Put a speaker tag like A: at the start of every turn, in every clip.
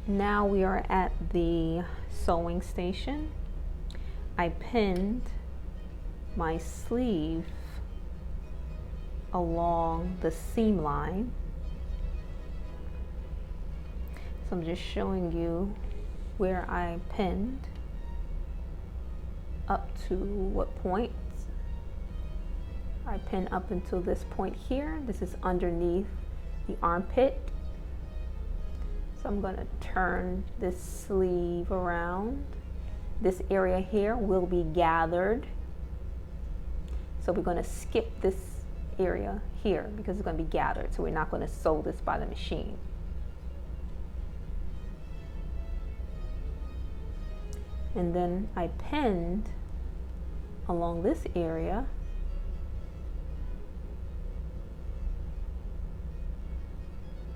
A: Now we are at the sewing station. I pinned my sleeve along the seam line. So I'm just showing you where I pinned up to what point. I pin up until this point here. This is underneath the armpit. So I'm going to turn this sleeve around. This area here will be gathered. So we're going to skip this area here because it's going to be gathered. So we're not going to sew this by the machine. And then I pinned along this area.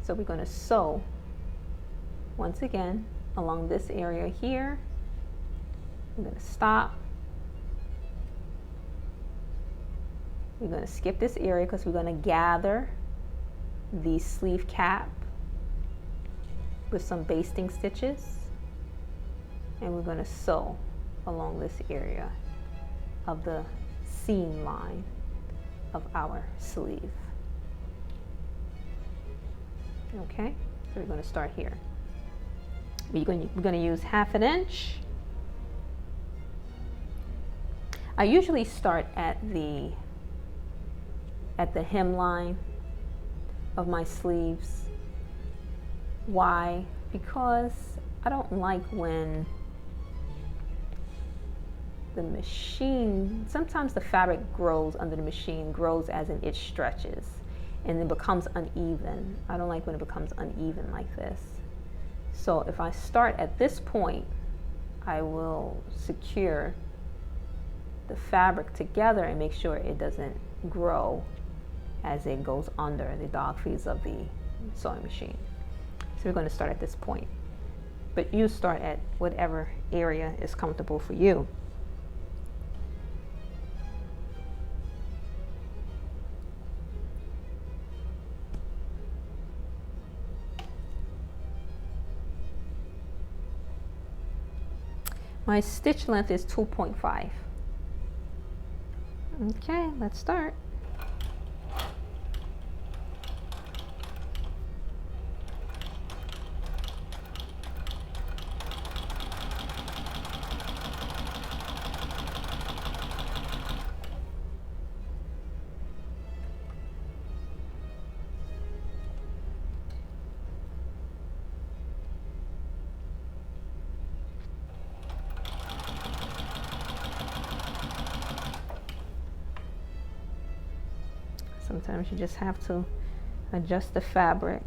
A: So we're going to sew once again along this area here. I'm going to stop. We're going to skip this area because we're going to gather the sleeve cap with some basting stitches. And we're going to sew along this area of the seam line of our sleeve. Okay, so we're going to start here. We're going to use 1/2 inch. I usually start at the hemline of my sleeves. Why? Because I don't like when the machine, sometimes the fabric grows under the machine, grows as in it stretches and it becomes uneven. I don't like when it becomes uneven like this. So if I start at this point, I will secure the fabric together and make sure it doesn't grow as it goes under the dog feeds of the sewing machine. So we're going to start at this point, but you start at whatever area is comfortable for you. My stitch length is 2.5. Okay, let's start. Sometimes you just have to adjust the fabric.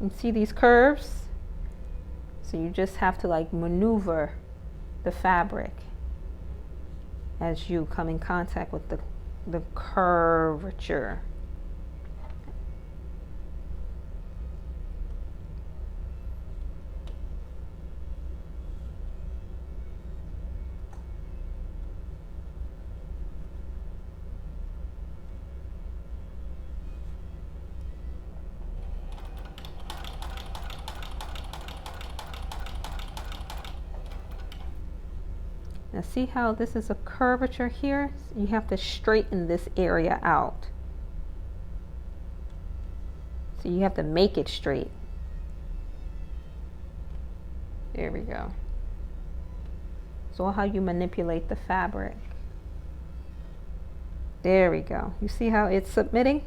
A: You see these curves? So you just have to like maneuver the fabric as you come in contact with the curvature. Now see how this is a curvature here? You have to straighten this area out. So you have to make it straight. There we go. So how you manipulate the fabric. There we go. You see how it's submitting?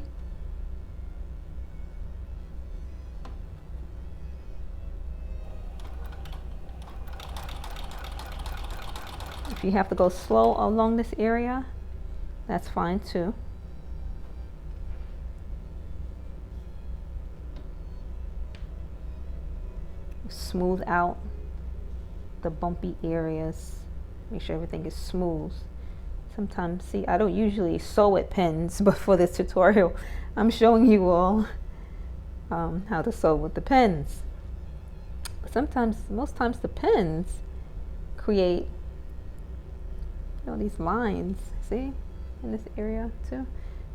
A: If you have to go slow along this area, that's fine too. Smooth out the bumpy areas. Make sure everything is smooth. Sometimes, see, I don't usually sew with pins, but for this tutorial, I'm showing you all how to sew with the pins. But sometimes, most times the pins create, these lines, see, in this area too.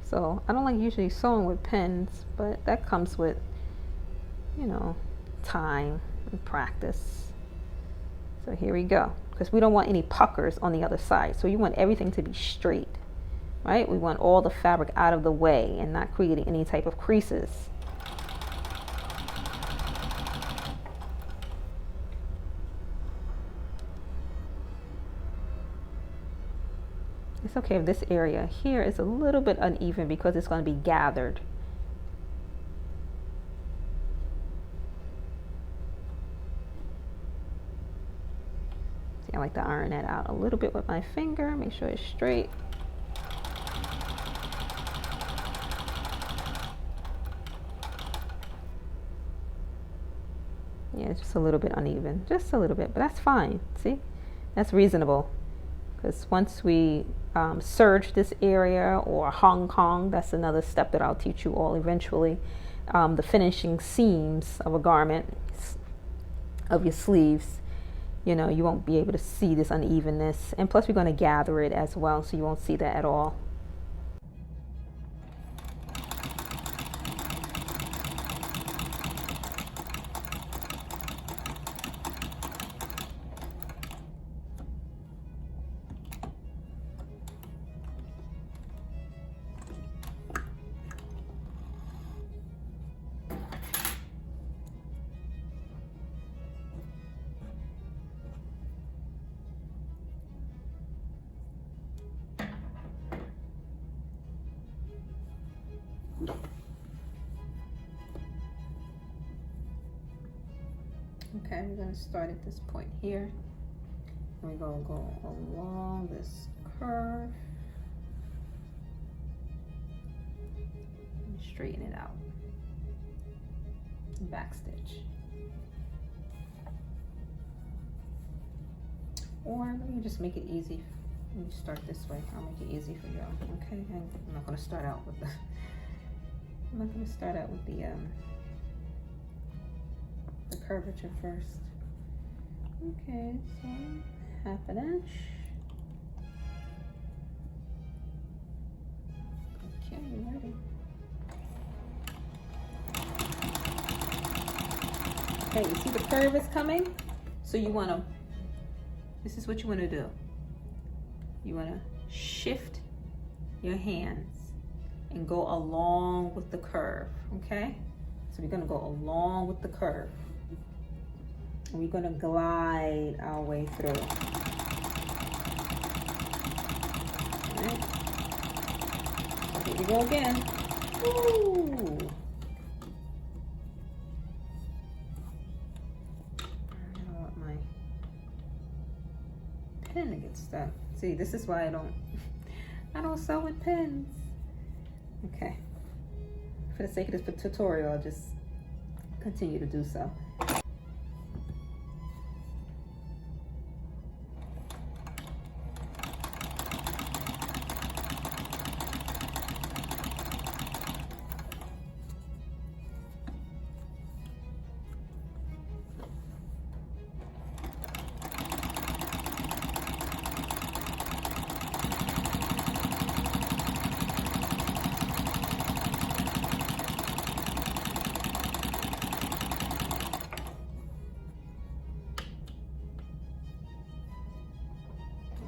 A: So I don't like usually sewing with pins, but that comes with, time and practice. So here we go, because we don't want any puckers on the other side. So you want everything to be straight, right? We want all the fabric out of the way and not creating any type of creases. It's okay if this area here is a little bit uneven because it's going to be gathered. See, I like to iron that out a little bit with my finger, make sure it's straight. Yeah, it's just a little bit uneven, just a little bit, but that's fine. See, that's reasonable. Because once we serge this area, or Hong Kong, that's another step that I'll teach you all eventually. The finishing seams of a garment, of your sleeves, you won't be able to see this unevenness. And plus we're going to gather it as well, so you won't see that at all. Okay, we're going to start at this point here. We're going to go along this curve and straighten it out. Back stitch. Or let me just make it easy. Let me start this way. I'll make it easy for y'all. Okay, I'm not going to start out with the. I'm not going to start out with the curvature first. Okay, so 1/2 inch. Okay, ready. Okay, you see the curve is coming? So you want to, this is what you want to do. You want to shift your hands and go along with the curve, okay? So we're going to go along with the curve. And we're going to glide our way through. All right. So here we go again. Woo! I don't want my pen to get stuck. See, this is why I don't sew with pens. Okay. For the sake of this tutorial, I'll just continue to do so.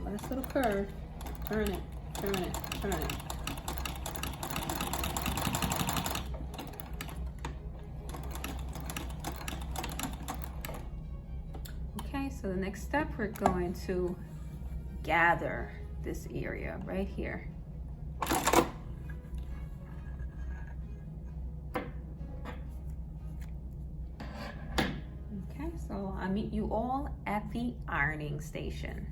A: Last little curve. Turn it, turn it, turn it. Okay, so the next step, we're going to gather this area right here. Okay, so I'll meet you all at the ironing station.